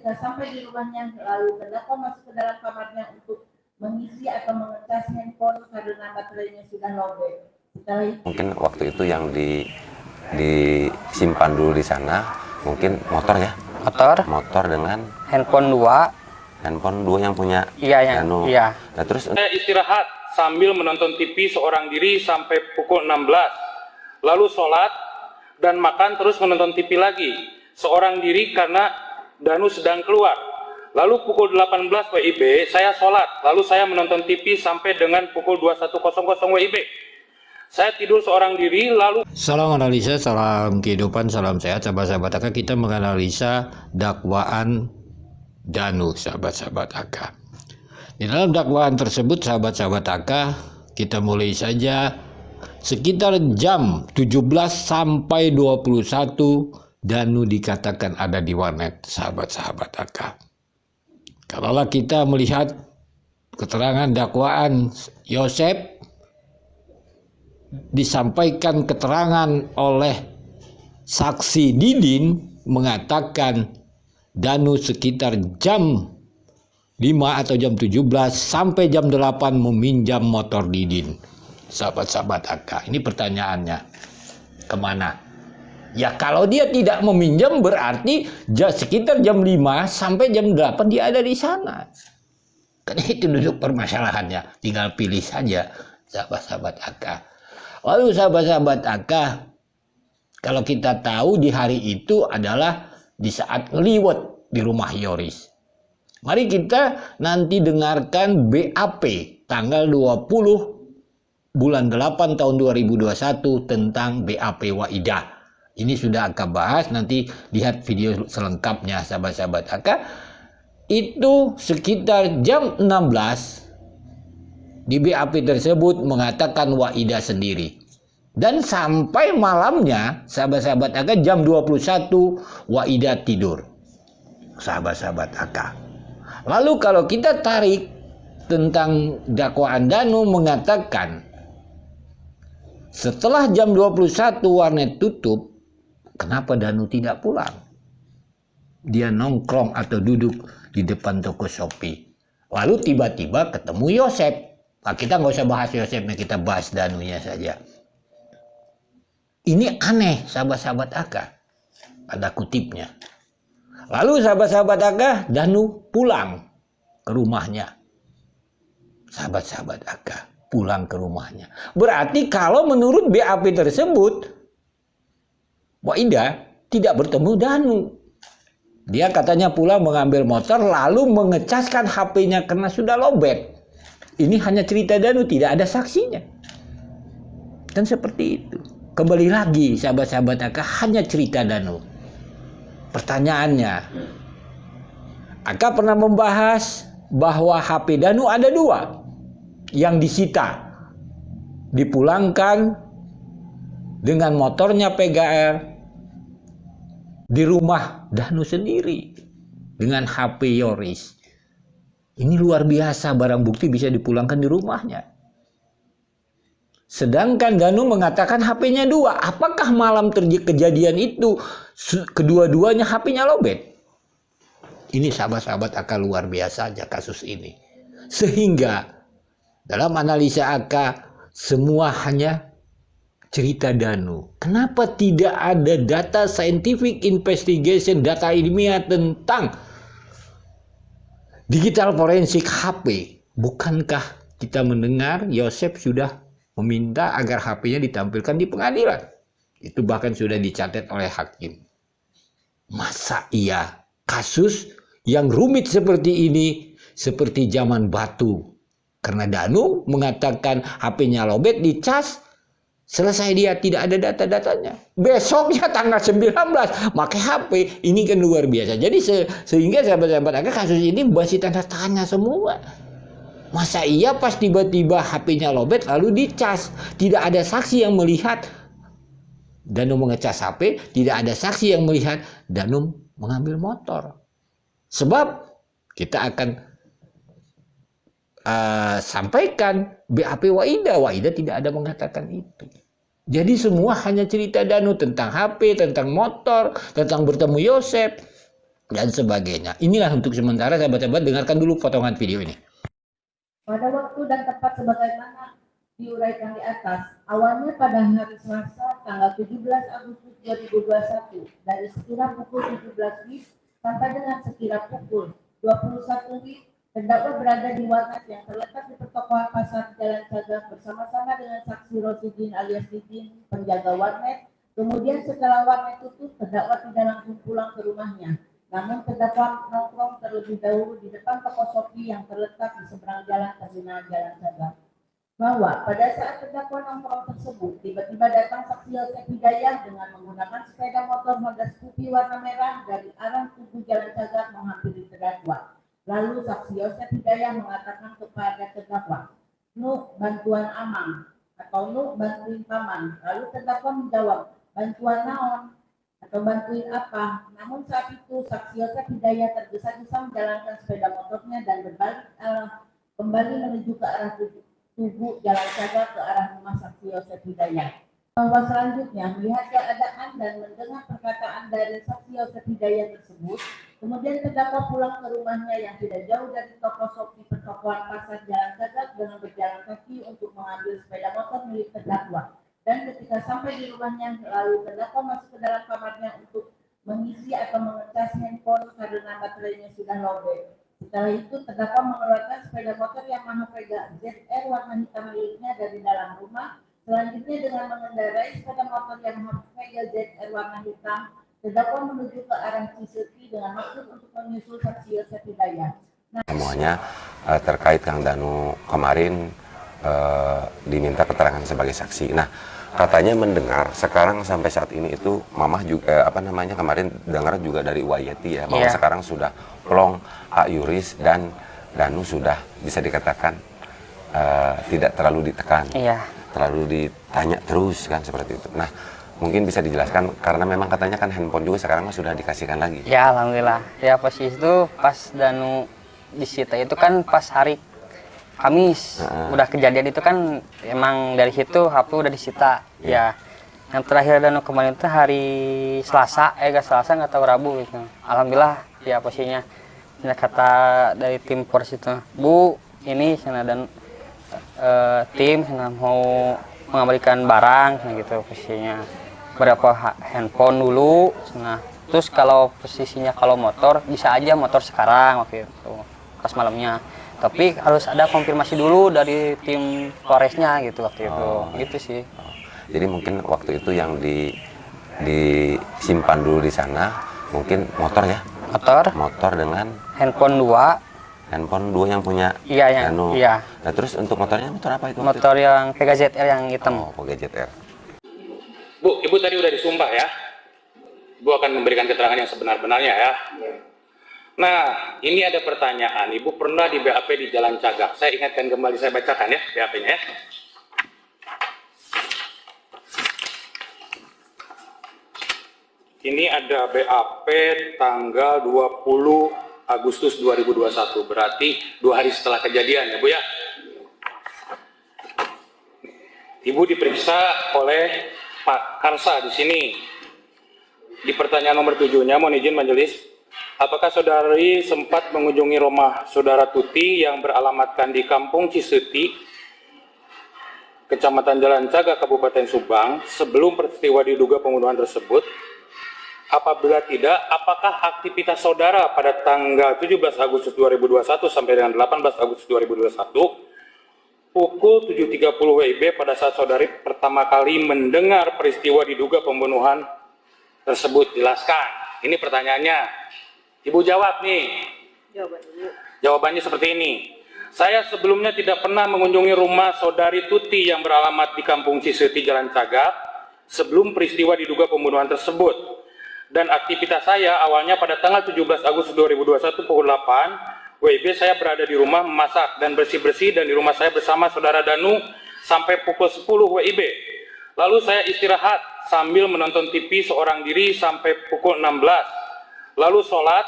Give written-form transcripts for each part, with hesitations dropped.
ketika sampai di rumahnya, lalu terdakwa masuk ke dalam kamarnya untuk mengisi atau mengecas handphone karena baterainya sudah lowbat. Mungkin waktu itu yang disimpan dulu di sana mungkin motor ya, motor dengan handphone dua yang punya Danu. Iya. Nah, terus saya istirahat sambil menonton TV seorang diri sampai pukul 16, lalu sholat dan makan terus menonton TV lagi seorang diri karena Danu sedang keluar. Lalu pukul 18 WIB saya sholat, lalu saya menonton TV sampai dengan pukul 21.00 WIB. Saya tidur seorang diri, lalu... Salam analisa, salam kehidupan, salam sehat, sahabat-sahabat AK. Kita menganalisa dakwaan Danu, sahabat-sahabat AK. Di dalam dakwaan tersebut, sahabat-sahabat AK, kita mulai saja sekitar jam 17 sampai 21, Danu dikatakan ada di warnet, sahabat-sahabat AK. Kalaulah kita melihat keterangan dakwaan Yosep, disampaikan keterangan oleh saksi Didin mengatakan Danu sekitar jam 5 atau jam 17 sampai jam 8 meminjam motor Didin. Sahabat-sahabat AK, ini pertanyaannya, kemana? Ya kalau dia tidak meminjam berarti sekitar jam 5 sampai jam 8 dia ada di sana. Karena itu duduk permasalahannya, tinggal pilih saja sahabat-sahabat AK. Lalu sahabat-sahabat AK, kalau kita tahu di hari itu adalah di saat ngeliwet di rumah Yoris. Mari kita nanti dengarkan BAP tanggal 20 bulan 8 tahun 2021 tentang BAP Waidah. Ini sudah AK bahas, nanti lihat video selengkapnya sahabat-sahabat AK. Itu sekitar jam 16 di BAP tersebut mengatakan Waidah sendiri. Dan sampai malamnya, sahabat-sahabat AK, jam 21, Waidah tidur. Sahabat-sahabat AK. Lalu kalau kita tarik tentang dakwaan Danu mengatakan, setelah jam 21 warnet tutup, kenapa Danu tidak pulang? Dia nongkrong atau duduk di depan toko Shopee. Lalu tiba-tiba ketemu Yosep. Nah, kita nggak usah bahas Yosepnya, kita bahas Danunya saja. Ini aneh, sahabat-sahabat AK. Ada kutipnya. Lalu sahabat-sahabat AK, Danu pulang ke rumahnya. Sahabat-sahabat AK, pulang ke rumahnya. Berarti kalau menurut BAP tersebut, Waidah tidak bertemu Danu. Dia katanya pulang mengambil motor, lalu mengecaskan HP-nya karena sudah lowbat. Ini hanya cerita Danu, tidak ada saksinya. Dan seperti itu. Kembali lagi sahabat-sahabat AK, hanya cerita Danu. Pertanyaannya, AK pernah membahas bahwa HP Danu ada 2 yang disita. Dipulangkan dengan motornya PGR di rumah Danu sendiri dengan HP Yoris. Ini luar biasa, barang bukti bisa dipulangkan di rumahnya. Sedangkan Danu mengatakan HP-nya 2. Apakah malam kejadian itu kedua-duanya HP-nya lowbat? Ini sahabat-sahabat AK luar biasa aja kasus ini. Sehingga dalam analisa AK semua hanya cerita Danu. Kenapa tidak ada data scientific investigation, data ilmiah tentang digital forensik HP? Bukankah kita mendengar Yosep sudah meminta agar HP-nya ditampilkan di pengadilan? Itu bahkan sudah dicatat oleh hakim. Masa iya kasus yang rumit seperti ini seperti zaman batu? Karena Danu mengatakan HP-nya lowbat, dicas, selesai dia tidak ada data-datanya. Besoknya tanggal 19 pakai HP. Ini kan luar biasa. Jadi sehingga sahabat-sahabat AK kasus ini masih tanda tanya semua. Masa iya pas tiba-tiba HP-nya lowbat lalu dicas? Tidak ada saksi yang melihat Danu mengecas HP, tidak ada saksi yang melihat Danu mengambil motor. Sebab kita akan sampaikan BAP Waidah. Waidah tidak ada mengatakan itu. Jadi semua hanya cerita Danu tentang HP, tentang motor, tentang bertemu Yosep. dan sebagainya. Inilah untuk sementara, sahabat-sahabat, dengarkan dulu potongan video ini. Pada waktu dan tempat sebagaimana diuraikan di atas, awalnya pada hari Selasa tanggal 17 Agustus 2021 dari sekira pukul 17 WIB sampai dengan sekira pukul 21 WIB, terdakwa berada di warnet yang terletak di pertokohan Pasar Jalan Cagak bersama-sama dengan saksi Rosidin alias Didin, penjaga warnet. Kemudian setelah warnet tutup, terdakwa tidak langsung pulang ke rumahnya. Namun terdakwa nongkrong terlebih dahulu di depan toko Shopee yang terletak di seberang jalan terminal Jalan Cagak. Bahwa pada saat terdakwa nongkrong tersebut, tiba-tiba datang saksi Yosef Hidayah dengan menggunakan sepeda motor Honda Scoopy warna merah dari arah tubuh Jalan Cagak menghampiri terdakwa. Lalu saksi Yosef Hidayah mengatakan kepada terdakwa, "Nu, bantuan Amang," atau "Nu, bantuin Paman." Lalu terdakwa menjawab, "Bantuan naon?" atau "Bantuin apa?" Namun saat itu saksi Yosef Hidayah tergesa-gesa menjalankan sepeda motornya dan berbalik kembali menuju ke arah tubuh Jalan Cagak ke arah rumah saksi Yosef Hidayah. Bahwa selanjutnya melihat keadaan dan mendengar perkataan dari saksi Yosef Hidayah tersebut, kemudian terdakwa pulang ke rumahnya yang tidak jauh dari toko Shopee pertokohan Pasar Jalan Cagak dengan berjalan kaki untuk mengambil sepeda motor milik terdakwa. Dan ketika sampai di rumahnya, lalu terdakwa masuk ke dalam kamarnya untuk mengisi atau mengecas handphone karena baterainya sudah lowbat. Setelah itu terdakwa mengeluarkan sepeda motor Yamaha Vega ZR warna hitam miliknya dari dalam rumah. Selanjutnya dengan mengendarai sepeda motor Yamaha Vega ZR warna hitam, terdakwa menuju ke arah Ciseti dengan maksud untuk menyusul saksi Yosef Hidayah. Semuanya terkait Kang Danu kemarin diminta keterangan sebagai saksi. Nah, katanya mendengar sekarang sampai saat ini itu Mamah juga kemarin dengar juga dari Wayeti ya bahwa sekarang sudah plong Pak Yuris dan Danu sudah bisa dikatakan tidak terlalu ditekan, terlalu ditanya terus kan seperti itu. Nah, mungkin bisa dijelaskan karena memang katanya kan handphone juga sekarang sudah dikasihkan lagi. Ya, alhamdulillah. Ya posisi itu pas Danu disita itu kan pas hari Kamis. Udah kejadian itu kan emang dari situ HP udah disita. Ya. Yang terakhir Danu kemarin itu hari Selasa, Selasa nggak tahu Rabu gitu. Alhamdulillah ya posisinya. Kata dari tim Polres itu, "Bu, ini sana dan tim sana mau mengembalikan barang gitu posisinya. Berapa handphone dulu, nah terus kalau posisinya kalau motor bisa aja motor sekarang waktu itu pas malamnya. Tapi harus ada konfirmasi dulu dari tim Polresnya gitu waktu itu." Gitu sih. Jadi mungkin waktu itu yang disimpan dulu di sana mungkin motor ya. Motor dengan handphone 2 yang punya. Iya, Danu. Iya. Nah, terus untuk motornya motor apa itu? Motor yang Vega ZR yang hitam. Oh, Vega ZR. Bu, Ibu tadi udah disumpah ya. Ibu akan memberikan keterangan yang sebenar-benarnya ya. Nah, ini ada pertanyaan. Ibu pernah di BAP di Jalan Cagak. Saya ingatkan kembali, saya bacakan ya BAP-nya ya. Ini ada BAP tanggal 20 Agustus 2021, berarti 2 hari setelah kejadian ya Bu ya. Ibu diperiksa oleh Pak Karsa di sini. Di pertanyaan nomor 7-nya, mohon izin majelis, apakah saudari sempat mengunjungi rumah saudara Tuti yang beralamatkan di Kampung Ciseti, Kecamatan Jalan Cagak, Kabupaten Subang, sebelum peristiwa diduga pembunuhan tersebut? Apabila tidak, apakah aktivitas saudara pada tanggal 17 Agustus 2021 sampai dengan 18 Agustus 2021 pukul 7.30 WIB pada saat saudari pertama kali mendengar peristiwa diduga pembunuhan tersebut? Jelaskan. Ini pertanyaannya. Ibu jawab nih. Jawabannya seperti ini. Saya sebelumnya tidak pernah mengunjungi rumah saudari Tuti yang beralamat di Kampung Ciseti, Jalan Cagak sebelum peristiwa diduga pembunuhan tersebut. Dan aktivitas saya awalnya pada tanggal 17 Agustus 2021 pukul 8 WIB saya berada di rumah memasak dan bersih-bersih dan di rumah saya bersama saudara Danu sampai pukul 10 WIB. Lalu saya istirahat sambil menonton TV seorang diri sampai pukul 16. Lalu sholat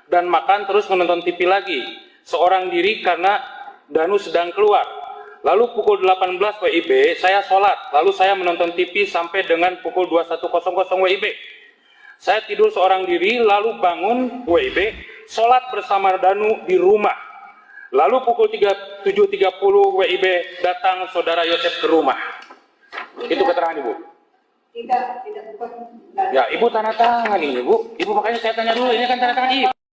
dan makan terus menonton TV lagi seorang diri karena Danu sedang keluar. Lalu pukul 18 WIB saya sholat, lalu saya menonton TV sampai dengan pukul 21.00 WIB. Saya tidur seorang diri, lalu bangun WIB, sholat bersama Danu di rumah. Lalu pukul 7.30 WIB datang saudara Yosef ke rumah. Itu keterangan Ibu. Tidak bukan. Ya, Ibu tanda tangan ini, Bu. Ibu makanya saya tanya dulu, ini kan tanda tangan Ibu.